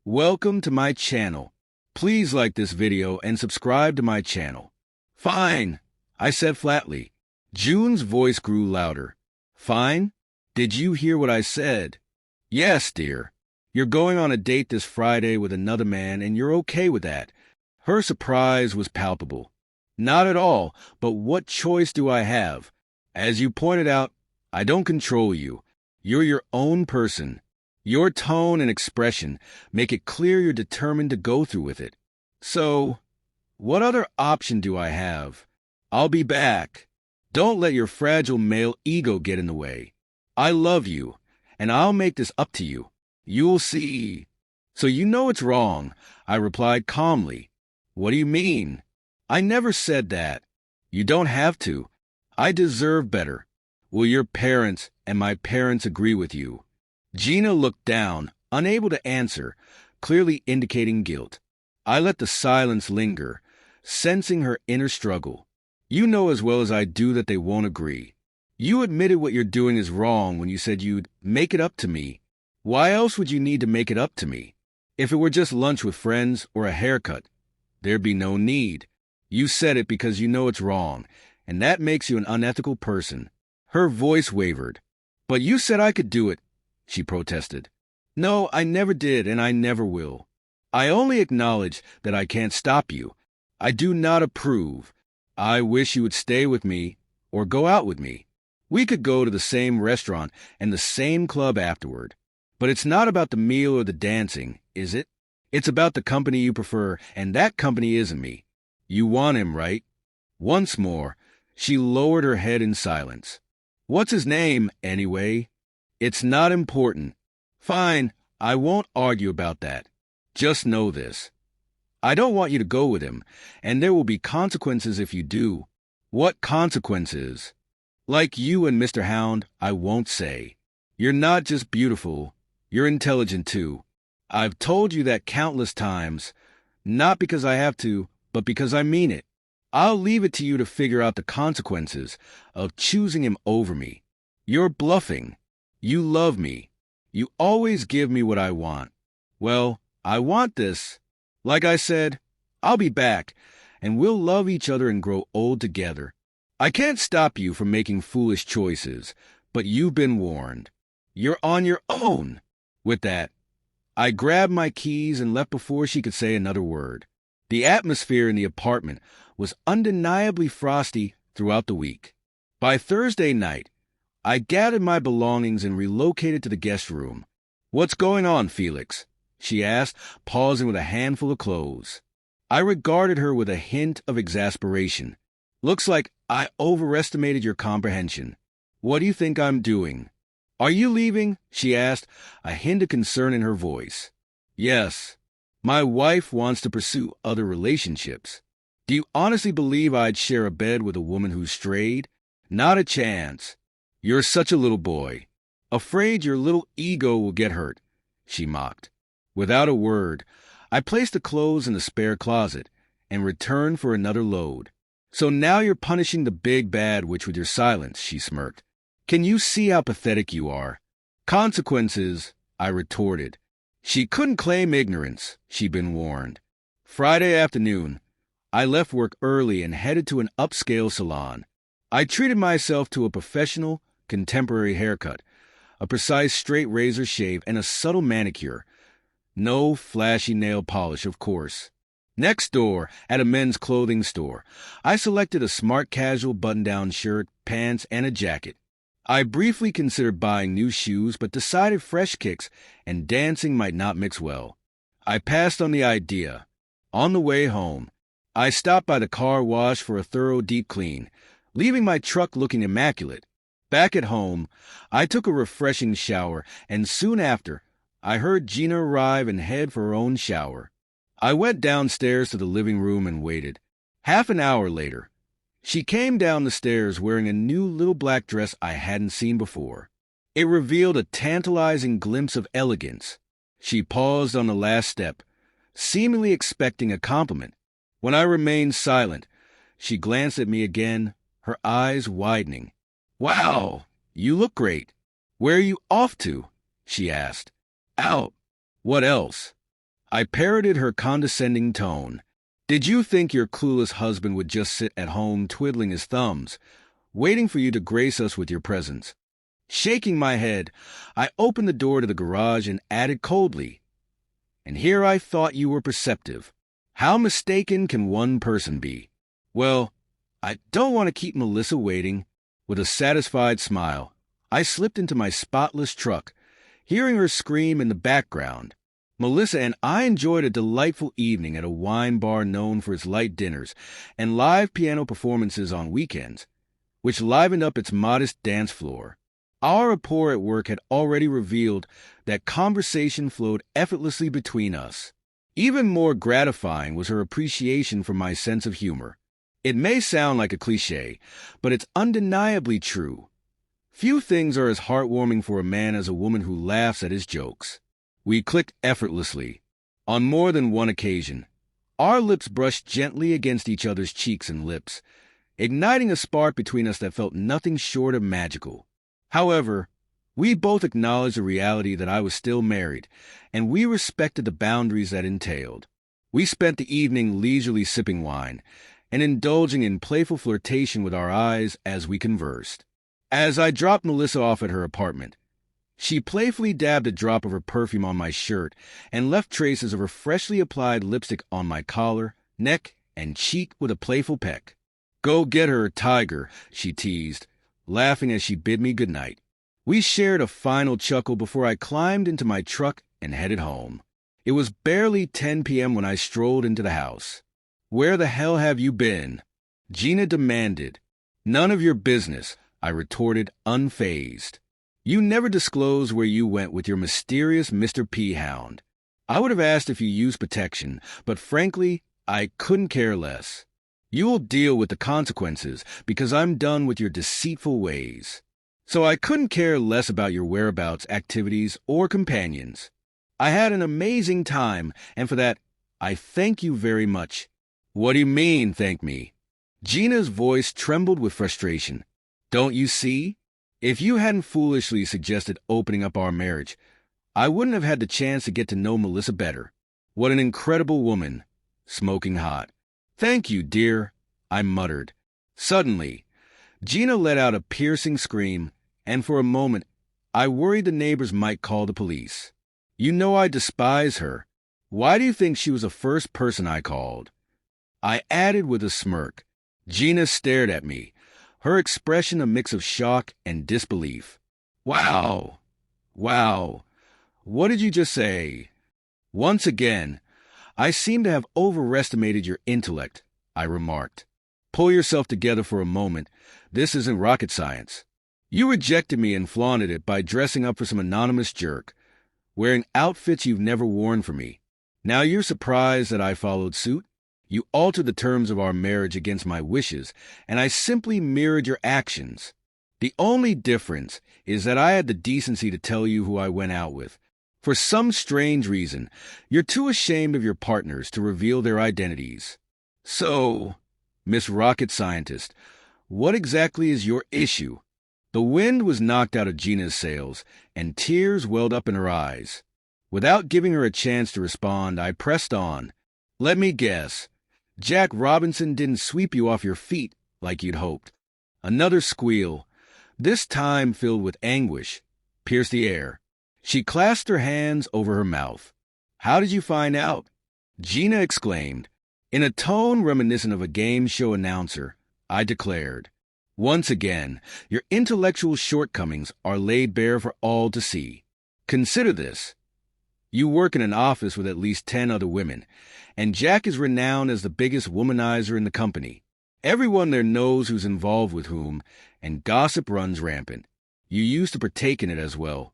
Welcome to my channel. Please like this video and subscribe to my channel. Fine, I said flatly. June's voice grew louder. Fine? Did you hear what I said? Yes, dear. You're going on a date this Friday with another man and you're okay with that. Her surprise was palpable. Not at all, but what choice do I have? As you pointed out, I don't control you. You're your own person. Your tone and expression make it clear you're determined to go through with it. So, what other option do I have? I'll be back. Don't let your fragile male ego get in the way. I love you, and I'll make this up to you. You'll see. So you know it's wrong, I replied calmly. What do you mean? I never said that. You don't have to. I deserve better. Will your parents and my parents agree with you? Gina looked down, unable to answer, clearly indicating guilt. I let the silence linger, sensing her inner struggle. You know as well as I do that they won't agree. You admitted what you're doing is wrong when you said you'd make it up to me. Why else would you need to make it up to me? If it were just lunch with friends or a haircut, there'd be no need. You said it because you know it's wrong, and that makes you an unethical person. Her voice wavered. But you said I could do it, she protested. No, I never did, and I never will. I only acknowledge that I can't stop you. I do not approve. I wish you would stay with me or go out with me. We could go to the same restaurant and the same club afterward. But it's not about the meal or the dancing, is it? It's about the company you prefer, and that company isn't me. You want him, right? Once more, she lowered her head in silence. What's his name, anyway? It's not important. Fine, I won't argue about that. Just know this. I don't want you to go with him, and there will be consequences if you do. What consequences? Like you and Mr. Hound, I won't say. You're not just beautiful, you're intelligent too. I've told you that countless times, not because I have to, but because I mean it. I'll leave it to you to figure out the consequences of choosing him over me. You're bluffing. You love me. You always give me what I want. Well, I want this. Like I said, I'll be back, and we'll love each other and grow old together. I can't stop you from making foolish choices, but you've been warned. You're on your own. With that, I grabbed my keys and left before she could say another word. The atmosphere in the apartment was undeniably frosty throughout the week. By Thursday night, I gathered my belongings and relocated to the guest room. What's going on, Felix? She asked, pausing with a handful of clothes. I regarded her with a hint of exasperation. Looks like I overestimated your comprehension. What do you think I'm doing? Are you leaving? She asked, a hint of concern in her voice. Yes. My wife wants to pursue other relationships. Do you honestly believe I'd share a bed with a woman who strayed? Not a chance. You're such a little boy. Afraid your little ego will get hurt, she mocked. Without a word, I placed the clothes in the spare closet and returned for another load. So now you're punishing the big bad witch with your silence, she smirked. Can you see how pathetic you are? Consequences, I retorted. She couldn't claim ignorance, she'd been warned. Friday afternoon, I left work early and headed to an upscale salon. I treated myself to a professional, contemporary haircut, a precise straight razor shave, and a subtle manicure. No flashy nail polish, of course. Next door, at a men's clothing store, I selected a smart casual button-down shirt, pants, and a jacket. I briefly considered buying new shoes, but decided fresh kicks and dancing might not mix well. I passed on the idea. On the way home, I stopped by the car wash for a thorough deep clean, leaving my truck looking immaculate. Back at home, I took a refreshing shower, and soon after, I heard Gina arrive and head for her own shower. I went downstairs to the living room and waited. Half an hour later, she came down the stairs wearing a new little black dress I hadn't seen before. It revealed a tantalizing glimpse of elegance. She paused on the last step, seemingly expecting a compliment. When I remained silent, she glanced at me again, her eyes widening. Wow, you look great. Where are you off to? She asked. Out. What else? I parroted her condescending tone. Did you think your clueless husband would just sit at home twiddling his thumbs, waiting for you to grace us with your presence? Shaking my head, I opened the door to the garage and added coldly, "And here I thought you were perceptive. How mistaken can one person be?" Well, I don't want to keep Melissa waiting. With a satisfied smile, I slipped into my spotless truck, hearing her scream in the background. Melissa and I enjoyed a delightful evening at a wine bar known for its light dinners and live piano performances on weekends, which livened up its modest dance floor. Our rapport at work had already revealed that conversation flowed effortlessly between us. Even more gratifying was her appreciation for my sense of humor. It may sound like a cliché, but it's undeniably true. Few things are as heartwarming for a man as a woman who laughs at his jokes. We clicked effortlessly. On more than one occasion, our lips brushed gently against each other's cheeks and lips, igniting a spark between us that felt nothing short of magical. However, we both acknowledged the reality that I was still married, and we respected the boundaries that entailed. We spent the evening leisurely sipping wine and indulging in playful flirtation with our eyes as we conversed. As I dropped Melissa off at her apartment, she playfully dabbed a drop of her perfume on my shirt and left traces of her freshly applied lipstick on my collar, neck, and cheek with a playful peck. "Go get her, tiger," she teased, laughing as she bid me goodnight. We shared a final chuckle before I climbed into my truck and headed home. It was barely 10 p.m. when I strolled into the house. "Where the hell have you been?" Gina demanded. "None of your business," I retorted, unfazed. "You never disclosed where you went with your mysterious Mr. P. hound. I would have asked if you used protection, but frankly, I couldn't care less. You'll deal with the consequences because I'm done with your deceitful ways. So I couldn't care less about your whereabouts, activities, or companions. I had an amazing time, and for that, I thank you very much." "What do you mean, thank me?" Gina's voice trembled with frustration. "Don't you see? If you hadn't foolishly suggested opening up our marriage, I wouldn't have had the chance to get to know Melissa better. What an incredible woman. Smoking hot." "Thank you, dear," I muttered. Suddenly, Gina let out a piercing scream, and for a moment, I worried the neighbors might call the police. "You know I despise her. Why do you think she was the first person I called?" I added with a smirk. Gina stared at me, her expression a mix of shock and disbelief. Wow. What did you just say?" "Once again, I seem to have overestimated your intellect," I remarked. "Pull yourself together for a moment. This isn't rocket science. You rejected me and flaunted it by dressing up for some anonymous jerk, wearing outfits you've never worn for me. Now you're surprised that I followed suit? You altered the terms of our marriage against my wishes, and I simply mirrored your actions. The only difference is that I had the decency to tell you who I went out with. For some strange reason, you're too ashamed of your partners to reveal their identities. So, Miss Rocket Scientist, what exactly is your issue?" The wind was knocked out of Gina's sails, and tears welled up in her eyes. Without giving her a chance to respond, I pressed on. "Let me guess. Jack Robinson didn't sweep you off your feet like you'd hoped." Another squeal, this time filled with anguish, pierced the air. She clasped her hands over her mouth. "How did you find out?" Gina exclaimed. In a tone reminiscent of a game show announcer, I declared, "Once again, your intellectual shortcomings are laid bare for all to see. Consider this. You work in an office with at least 10 other women, and Jack is renowned as the biggest womanizer in the company. Everyone there knows who's involved with whom, and gossip runs rampant. You used to partake in it as well.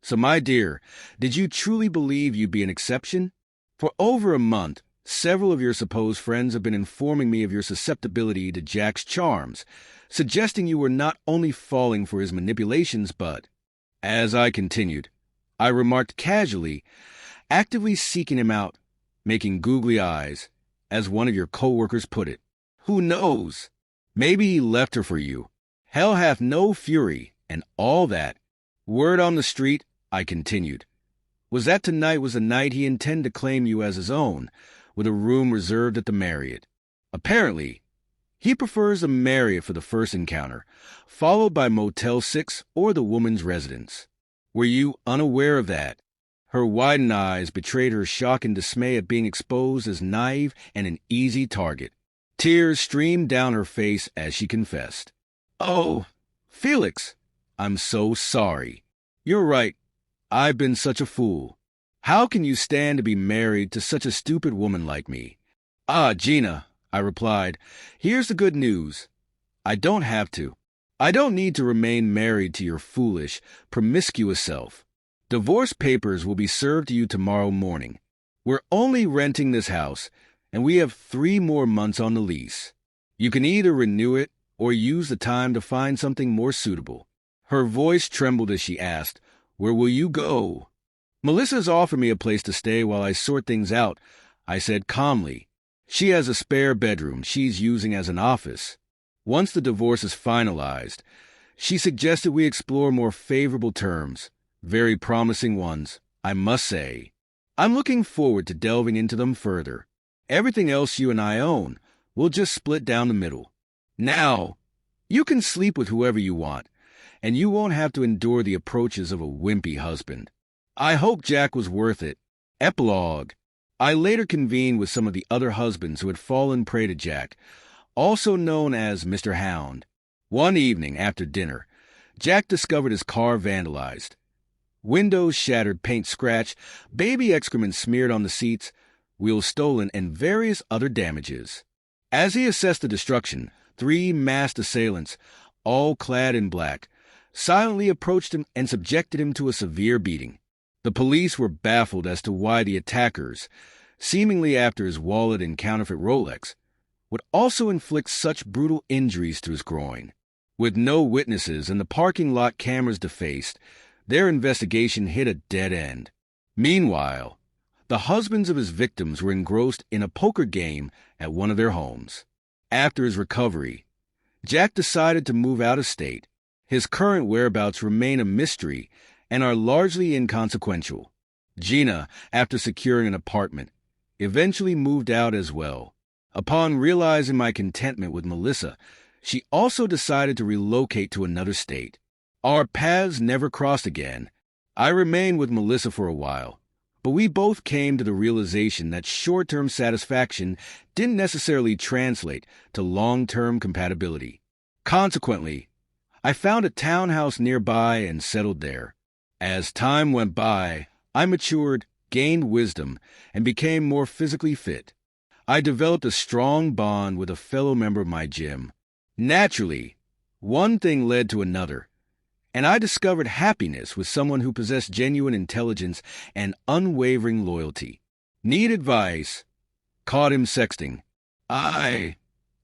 So, my dear, did you truly believe you'd be an exception? For over a month, several of your supposed friends have been informing me of your susceptibility to Jack's charms, suggesting you were not only falling for his manipulations, but..." As I continued, I remarked casually, "actively seeking him out, making googly eyes, as one of your co-workers put it. Who knows? Maybe he left her for you. Hell hath no fury, and all that. Word on the street," I continued, was that tonight was the night he intended to claim you as his own, with a room reserved at the Marriott. Apparently, he prefers the Marriott for the first encounter, followed by Motel 6 or the woman's residence. Were you unaware of that? Her widened eyes betrayed her shock and dismay at being exposed as naive and an easy target. Tears streamed down her face as she confessed. "Oh, Felix, I'm so sorry. You're right. I've been such a fool. How can you stand to be married to such a stupid woman like me?" "Ah, Gina," I replied, "here's the good news. I don't have to. I don't need to remain married to your foolish, promiscuous self. Divorce papers will be served to you tomorrow morning. We're only renting this house, and we have 3 more months on the lease. You can either renew it or use the time to find something more suitable." Her voice trembled as she asked, "Where will you go?" "Melissa's offered me a place to stay while I sort things out," I said calmly. "She has a spare bedroom she's using as an office. Once the divorce is finalized, she suggested we explore more favorable terms, very promising ones, I must say. I'm looking forward to delving into them further. Everything else you and I own, we'll just split down the middle. Now, you can sleep with whoever you want, and you won't have to endure the approaches of a wimpy husband. I hope Jack was worth it." Epilogue. I later convened with some of the other husbands who had fallen prey to Jack, also known as Mr. Hound. One evening after dinner, Jack discovered his car vandalized. Windows shattered, paint scratched, baby excrement smeared on the seats, wheels stolen, and various other damages. As he assessed the destruction, 3 masked assailants, all clad in black, silently approached him and subjected him to a severe beating. The police were baffled as to why the attackers, seemingly after his wallet and counterfeit Rolex, would also inflict such brutal injuries to his groin. With no witnesses and the parking lot cameras defaced, their investigation hit a dead end. Meanwhile, the husbands of his victims were engrossed in a poker game at one of their homes. After his recovery, Jack decided to move out of state. His current whereabouts remain a mystery and are largely inconsequential. Gina, after securing an apartment, eventually moved out as well. Upon realizing my contentment with Melissa, she also decided to relocate to another state. Our paths never crossed again. I remained with Melissa for a while, but we both came to the realization that short-term satisfaction didn't necessarily translate to long-term compatibility. Consequently, I found a townhouse nearby and settled there. As time went by, I matured, gained wisdom, and became more physically fit. I developed a strong bond with a fellow member of my gym. Naturally, one thing led to another, and I discovered happiness with someone who possessed genuine intelligence and unwavering loyalty. Need advice? Caught him sexting. I,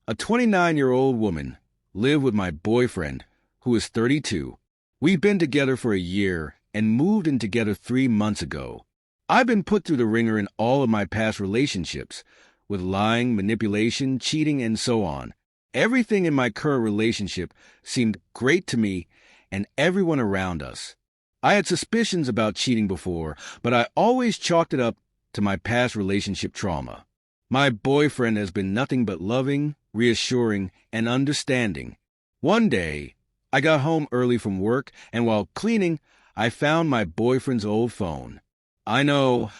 a 29-year-old woman, live with my boyfriend, who is 32. We've been together for a year and moved in together 3 months ago. I've been put through the ringer in all of my past relationships, with lying, manipulation, cheating, and so on. Everything in my current relationship seemed great to me and everyone around us. I had suspicions about cheating before, but I always chalked it up to my past relationship trauma. My boyfriend has been nothing but loving, reassuring, and understanding. One day, I got home early from work, and while cleaning, I found my boyfriend's old phone. I know.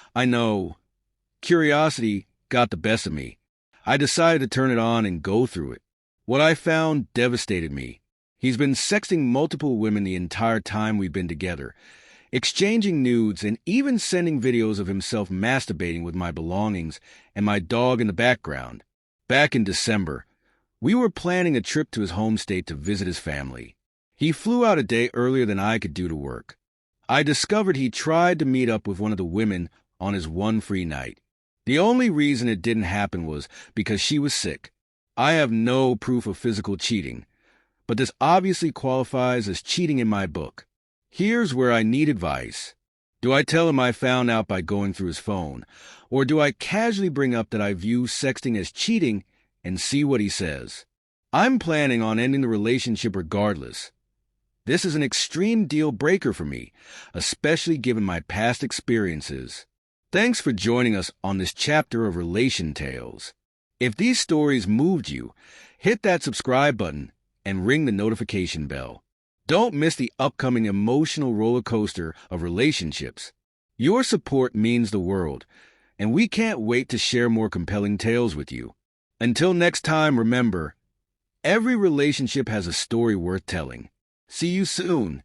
Curiosity got the best of me. I decided to turn it on and go through it. What I found devastated me. He's been sexting multiple women the entire time we've been together, exchanging nudes and even sending videos of himself masturbating with my belongings and my dog in the background. Back in December, we were planning a trip to his home state to visit his family. He flew out a day earlier than I could do to work. I discovered he tried to meet up with one of the women on his one free night. The only reason it didn't happen was because she was sick. I have no proof of physical cheating, but this obviously qualifies as cheating in my book. Here's where I need advice. Do I tell him I found out by going through his phone, or do I casually bring up that I view sexting as cheating and see what he says? I'm planning on ending the relationship regardless, This is an extreme deal breaker for me, especially given my past experiences. Thanks for joining us on this chapter of Relation Tales. If these stories moved you, hit that subscribe button and ring the notification bell. Don't miss the upcoming emotional roller coaster of relationships. Your support means the world, and we can't wait to share more compelling tales with you. Until next time, remember, every relationship has a story worth telling. See you soon.